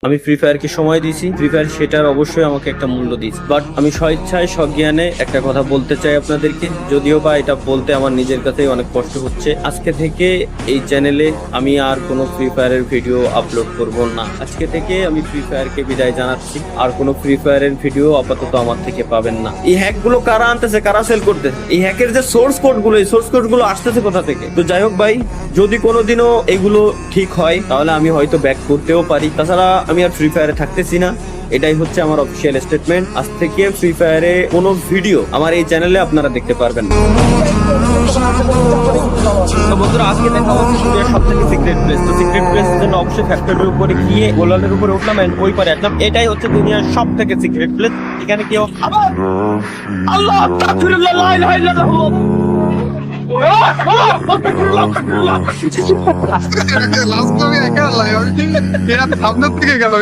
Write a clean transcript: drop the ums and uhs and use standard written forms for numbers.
আমি ফ্রি ফায়ারকে সময় দিয়েছি, ফ্রি ফায়ার সেটার অবশ্যই আমাকে একটা মূল্য দিয়েছে। বাট আমি স্বেচ্ছায় সজ্ঞানে একটা কথা বলতে চাই আপনাদেরকে, যদিও বা এটা বলতে আমার নিজের কাছেই অনেক কষ্ট হচ্ছে। আজকে থেকে এই চ্যানেলে আমি আর কোনো ফ্রি ফায়ারের ভিডিও আপলোড করব না। আজকে থেকে আমি ফ্রি ফায়ারকে বিদায় জানাচ্ছি। আর কোনো ফ্রি ফায়ারের ভিডিও আপাতত আমার থেকে পাবেন না। এই হ্যাক গুলো কারা আনতেছে, কারা সেল করতেছে, এই হ্যাকের যে সোর্স কোড গুলো, এই সোর্স কোড গুলো আসতেছে কোথা থেকে? তো যাই হোক ভাই, যদি কোনোদিনও এগুলো ঠিক হয় তাহলে আমি হয়তো ব্যাক করতেও পারি। তাছাড়া আমি আর ফ্রি ফায়ারে থাকতেছি না, এটাই হচ্ছে আমার অফিসিয়াল স্টেটমেন্ট। আজ থেকে ফ্রি ফায়ারে কোনো ভিডিও আমার এই চ্যানেলে আপনারা দেখতে পারবেন না। তো বন্ধুরা, আজকে দেখা হচ্ছে দুনিয়ার সব থেকে সিক্রেট প্লেস। তো সিক্রেট প্লেস জন্য অবশ্যই ফ্যাক্টরির উপরে গিয়ে গোলালের উপরে উঠলাম এন্ড ওই পারে একদম। এটাই হচ্ছে দুনিয়ার সব থেকে সিক্রেট প্লেস। এখানে কেউ আবার আল্লাহ আস্তাগফিরুল্লাহ লা ইলাহা ইল্লাল্লাহ লাস্ট আমি একা লাইভ এরা সামনে থেকে গেল